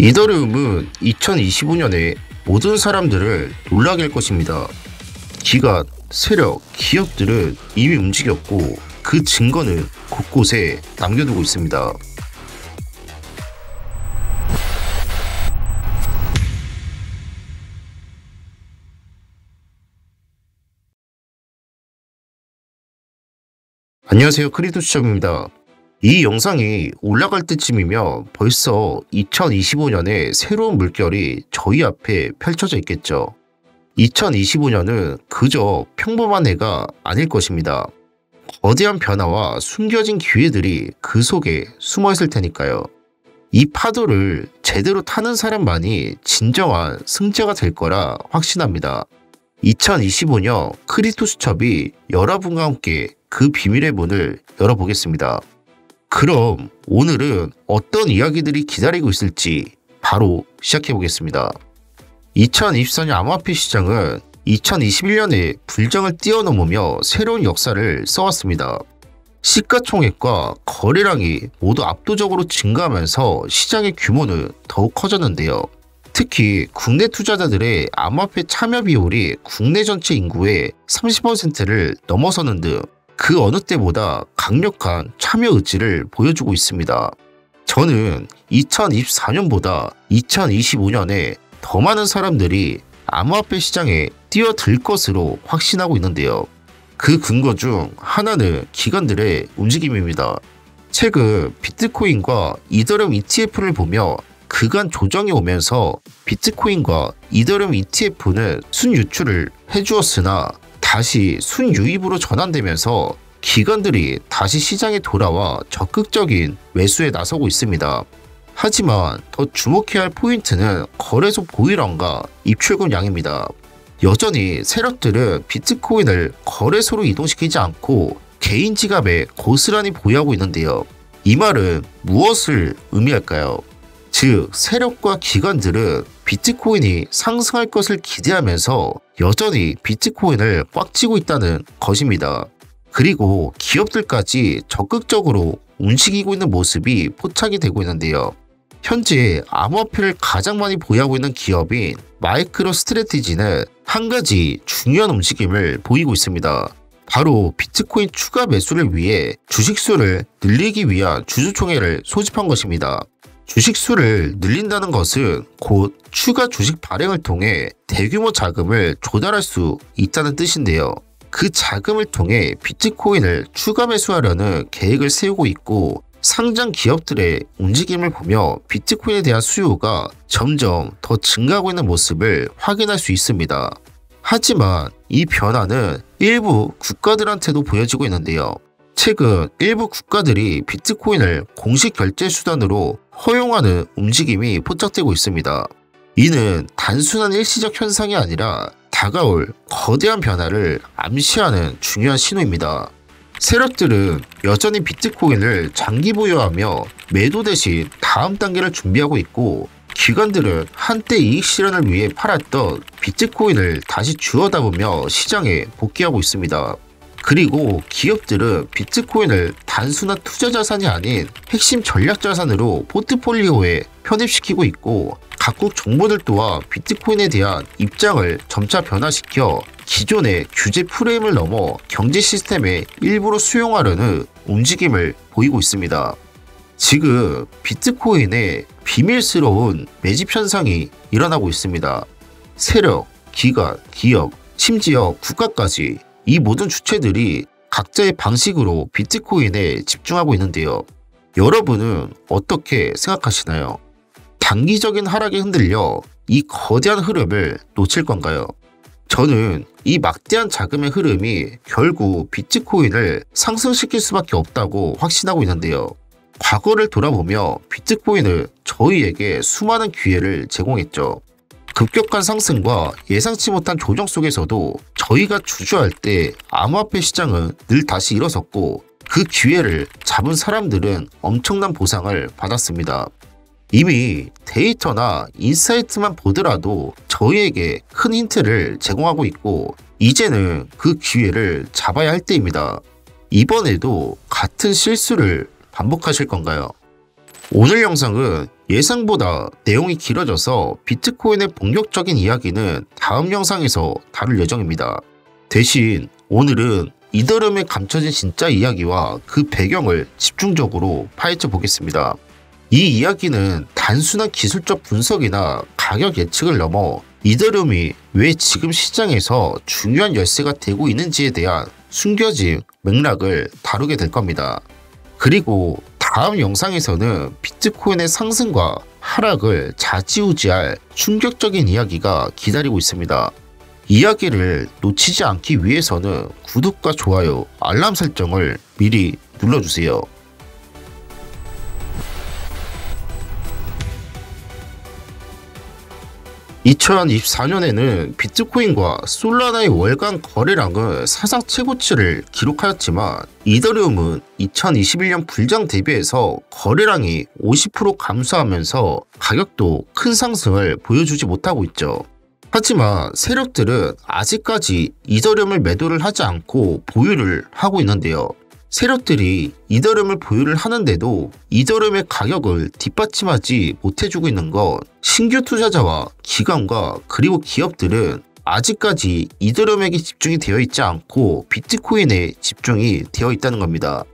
이더리움은 2025년에 모든 사람들을 놀라게 할 것입니다. 기관, 세력, 기업들은 이미 움직였고 그 증거는 곳곳에 남겨두고 있습니다. 안녕하세요, 크리토시점입니다. 이 영상이 올라갈 때쯤이면 벌써 2025년의 새로운 물결이 저희 앞에 펼쳐져 있겠죠. 2025년은 그저 평범한 해가 아닐 것입니다. 거대한 변화와 숨겨진 기회들이 그 속에 숨어 있을 테니까요. 이 파도를 제대로 타는 사람만이 진정한 승자가 될 거라 확신합니다. 2025년 크리토스첩이 여러분과 함께 그 비밀의 문을 열어보겠습니다. 그럼 오늘은 어떤 이야기들이 기다리고 있을지 바로 시작해보겠습니다. 2024년 암호화폐 시장은 2021년에 불장을 뛰어넘으며 새로운 역사를 써왔습니다. 시가총액과 거래량이 모두 압도적으로 증가하면서 시장의 규모는 더욱 커졌는데요. 특히 국내 투자자들의 암호화폐 참여 비율이 국내 전체 인구의 30%를 넘어서는 등 그 어느 때보다 강력한 참여 의지를 보여주고 있습니다. 저는 2024년보다 2025년에 더 많은 사람들이 암호화폐 시장에 뛰어들 것으로 확신하고 있는데요. 그 근거 중 하나는 기관들의 움직임입니다. 최근 비트코인과 이더리움 ETF를 보며 그간 조정이 오면서 비트코인과 이더리움 ETF는 순유출을 해주었으나 다시 순유입으로 전환되면서 기관들이 다시 시장에 돌아와 적극적인 매수에 나서고 있습니다. 하지만 더 주목해야 할 포인트는 거래소 보유량과 입출금 양입니다. 여전히 세력들은 비트코인을 거래소로 이동시키지 않고 개인 지갑에 고스란히 보유하고 있는데요. 이 말은 무엇을 의미할까요? 즉, 세력과 기관들은 비트코인이 상승할 것을 기대하면서 여전히 비트코인을 꽉 쥐고 있다는 것입니다. 그리고 기업들까지 적극적으로 움직이고 있는 모습이 포착이 되고 있는데요. 현재 암호화폐를 가장 많이 보유하고 있는 기업인 마이크로 스트래티지는 한 가지 중요한 움직임을 보이고 있습니다. 바로 비트코인 추가 매수를 위해 주식수를 늘리기 위한 주주총회를 소집한 것입니다. 주식수를 늘린다는 것은 곧 추가 주식 발행을 통해 대규모 자금을 조달할 수 있다는 뜻인데요. 그 자금을 통해 비트코인을 추가 매수하려는 계획을 세우고 있고, 상장 기업들의 움직임을 보며 비트코인에 대한 수요가 점점 더 증가하고 있는 모습을 확인할 수 있습니다. 하지만 이 변화는 일부 국가들한테도 보여지고 있는데요. 최근 일부 국가들이 비트코인을 공식 결제 수단으로 허용하는 움직임이 포착되고 있습니다. 이는 단순한 일시적 현상이 아니라 다가올 거대한 변화를 암시하는 중요한 신호입니다. 세력들은 여전히 비트코인을 장기 보유하며 매도 대신 다음 단계를 준비하고 있고, 기관들은 한때 이익 실현을 위해 팔았던 비트코인을 다시 주워담으며 시장에 복귀하고 있습니다. 그리고 기업들은 비트코인을 단순한 투자 자산이 아닌 핵심 전략 자산으로 포트폴리오에 편입시키고 있고, 각국 정부들 또한 비트코인에 대한 입장을 점차 변화시켜 기존의 규제 프레임을 넘어 경제 시스템의 일부로 수용하려는 움직임을 보이고 있습니다. 지금 비트코인에 비밀스러운 매집 현상이 일어나고 있습니다. 세력, 기관, 기업, 심지어 국가까지 이 모든 주체들이 각자의 방식으로 비트코인에 집중하고 있는데요. 여러분은 어떻게 생각하시나요? 단기적인 하락에 흔들려 이 거대한 흐름을 놓칠 건가요? 저는 이 막대한 자금의 흐름이 결국 비트코인을 상승시킬 수밖에 없다고 확신하고 있는데요. 과거를 돌아보며 비트코인은 저희에게 수많은 기회를 제공했죠. 급격한 상승과 예상치 못한 조정 속에서도 저희가 주주할 때 암호화폐 시장은 늘 다시 일어섰고, 그 기회를 잡은 사람들은 엄청난 보상을 받았습니다. 이미 데이터나 인사이트만 보더라도 저희에게 큰 힌트를 제공하고 있고, 이제는 그 기회를 잡아야 할 때입니다. 이번에도 같은 실수를 반복하실 건가요? 오늘 영상은 예상보다 내용이 길어져서 비트코인의 본격적인 이야기는 다음 영상에서 다룰 예정입니다. 대신 오늘은 이더리움에 감춰진 진짜 이야기와 그 배경을 집중적으로 파헤쳐 보겠습니다. 이 이야기는 단순한 기술적 분석이나 가격 예측을 넘어 이더리움이 왜 지금 시장에서 중요한 열쇠가 되고 있는지에 대한 숨겨진 맥락을 다루게 될 겁니다. 그리고 다음 영상에서는 비트코인의 상승과 하락을 좌지우지할 충격적인 이야기가 기다리고 있습니다. 이야기를 놓치지 않기 위해서는 구독과 좋아요, 알람 설정을 미리 눌러주세요. 2024년에는 비트코인과 솔라나의 월간 거래량은 사상 최고치를 기록하였지만 이더리움은 2021년 불장 대비해서 거래량이 50% 감소하면서 가격도 큰 상승을 보여주지 못하고 있죠. 하지만 세력들은 아직까지 이더리움을 매도를 하지 않고 보유를 하고 있는데요. 세력들이 이더리움을 보유를 하는데도 이더리움의 가격을 뒷받침하지 못해주고 있는 건 신규 투자자와 기관과 그리고 기업들은 아직까지 이더리움에게 집중이 되어 있지 않고 비트코인에 집중이 되어 있다는 겁니다.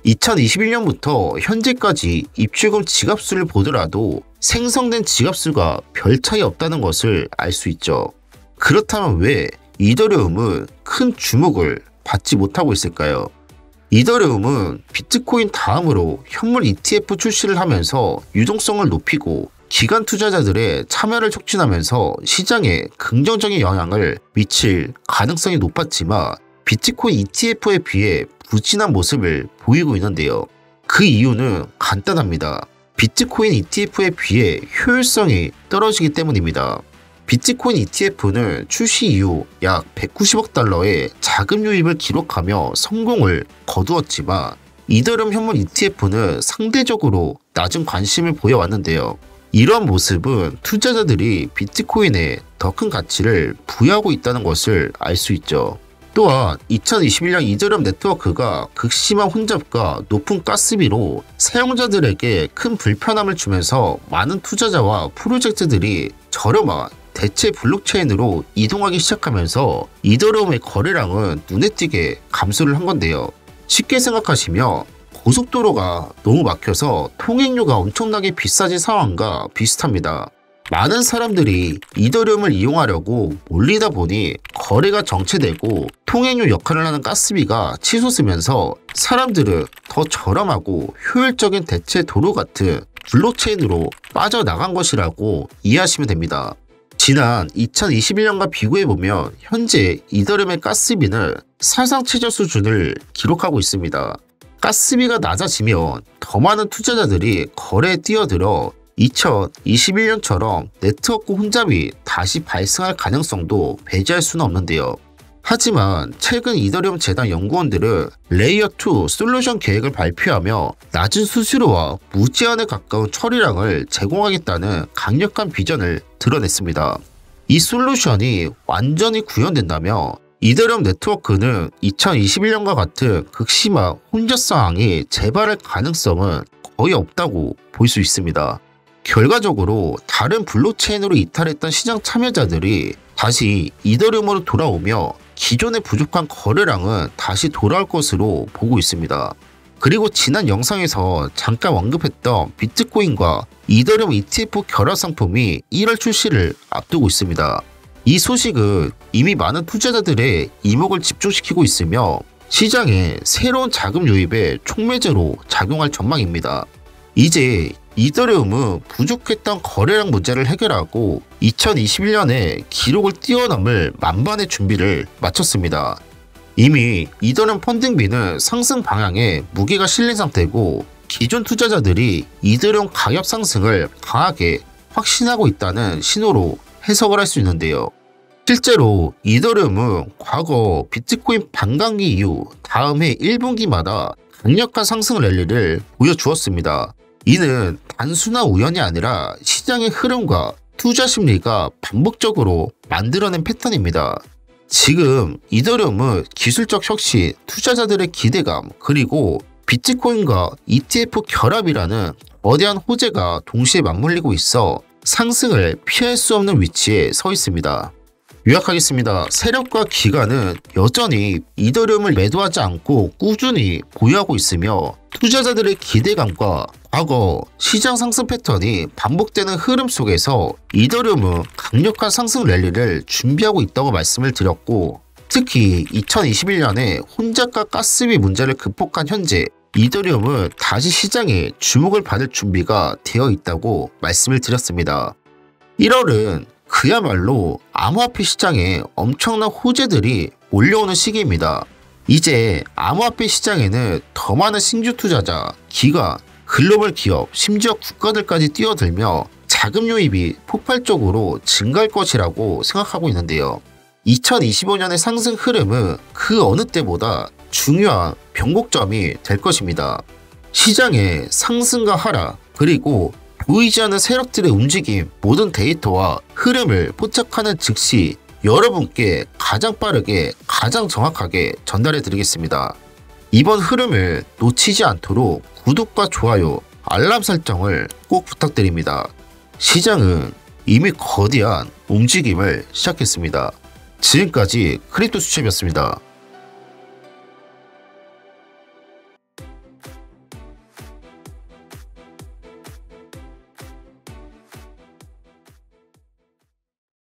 2021년부터 현재까지 입출금 지갑수를 보더라도 생성된 지갑수가 별 차이 없다는 것을 알 수 있죠. 그렇다면 왜 이더리움은 큰 주목을 받지 못하고 있을까요? 이더리움은 비트코인 다음으로 현물 ETF 출시를 하면서 유동성을 높이고 기관 투자자들의 참여를 촉진하면서 시장에 긍정적인 영향을 미칠 가능성이 높았지만 비트코인 ETF에 비해 부진한 모습을 보이고 있는데요. 그 이유는 간단합니다. 비트코인 ETF에 비해 효율성이 떨어지기 때문입니다. 비트코인 ETF는 출시 이후 약 190억 달러의 자금 유입을 기록하며 성공을 거두었지만 이더리움 현물 ETF는 상대적으로 낮은 관심을 보여왔는데요. 이러한 모습은 투자자들이 비트코인에 더 큰 가치를 부여하고 있다는 것을 알 수 있죠. 또한 2021년 이더리움 네트워크가 극심한 혼잡과 높은 가스비로 사용자들에게 큰 불편함을 주면서 많은 투자자와 프로젝트들이 저렴한 대체 블록체인으로 이동하기 시작하면서 이더리움의 거래량은 눈에 띄게 감소를 한 건데요. 쉽게 생각하시면 고속도로가 너무 막혀서 통행료가 엄청나게 비싸진 상황과 비슷합니다. 많은 사람들이 이더리움을 이용하려고 몰리다 보니 거래가 정체되고 통행료 역할을 하는 가스비가 치솟으면서 사람들은 더 저렴하고 효율적인 대체 도로 같은 블록체인으로 빠져나간 것이라고 이해하시면 됩니다. 지난 2021년과 비교해보면 현재 이더리움의 가스비는 사상 최저 수준을 기록하고 있습니다. 가스비가 낮아지면 더 많은 투자자들이 거래에 뛰어들어 2021년처럼 네트워크 혼잡이 다시 발생할 가능성도 배제할 수는 없는데요. 하지만 최근 이더리움 재단 연구원들은 레이어 2 솔루션 계획을 발표하며 낮은 수수료와 무제한에 가까운 처리량을 제공하겠다는 강력한 비전을 드러냈습니다. 이 솔루션이 완전히 구현된다면 이더리움 네트워크는 2021년과 같은 극심한 혼잡 상황이 재발할 가능성은 거의 없다고 볼 수 있습니다. 결과적으로 다른 블록체인으로 이탈했던 시장 참여자들이 다시 이더리움으로 돌아오며 기존의 부족한 거래량은 다시 돌아올 것으로 보고 있습니다. 그리고 지난 영상에서 잠깐 언급했던 비트코인과 이더리움 ETF 결합 상품이 1월 출시를 앞두고 있습니다. 이 소식은 이미 많은 투자자들의 이목을 집중시키고 있으며 시장에 새로운 자금 유입의 촉매제로 작용할 전망입니다. 이제 이더리움은 부족했던 거래량 문제를 해결하고 2021년에 기록을 뛰어넘을 만반의 준비를 마쳤습니다. 이미 이더리움 펀딩비는 상승 방향에 무게가 실린 상태고 기존 투자자들이 이더리움 가격 상승을 강하게 확신하고 있다는 신호로 해석을 할 수 있는데요. 실제로 이더리움은 과거 비트코인 반감기 이후 다음 해 1분기마다 강력한 상승 랠리를 보여주었습니다. 이는 단순한 우연이 아니라 시장의 흐름과 투자 심리가 반복적으로 만들어낸 패턴입니다. 지금 이더리움은 기술적 혁신, 투자자들의 기대감, 그리고 비트코인과 ETF 결합이라는 거대한 호재가 동시에 맞물리고 있어 상승을 피할 수 없는 위치에 서 있습니다. 요약하겠습니다. 세력과 기관은 여전히 이더리움을 매도하지 않고 꾸준히 보유하고 있으며 투자자들의 기대감과 과거 시장 상승 패턴이 반복되는 흐름 속에서 이더리움은 강력한 상승 랠리를 준비하고 있다고 말씀을 드렸고, 특히 2021년에 혼자가 가스비 문제를 극복한 현재 이더리움은 다시 시장에 주목을 받을 준비가 되어 있다고 말씀을 드렸습니다. 1월은 그야말로 암호화폐 시장에 엄청난 호재들이 몰려오는 시기입니다. 이제 암호화폐 시장에는 더 많은 신규 투자자, 기관, 글로벌 기업, 심지어 국가들까지 뛰어들며 자금 유입이 폭발적으로 증가할 것이라고 생각하고 있는데요. 2025년의 상승 흐름은 그 어느 때보다 중요한 변곡점이 될 것입니다. 시장의 상승과 하락, 그리고 보이지 않는 세력들의 움직임, 모든 데이터와 흐름을 포착하는 즉시 여러분께 가장 빠르게, 가장 정확하게 전달해 드리겠습니다. 이번 흐름을 놓치지 않도록 구독과 좋아요, 알람 설정을 꼭 부탁드립니다. 시장은 이미 거대한 움직임을 시작했습니다. 지금까지 크립토 수첩이었습니다.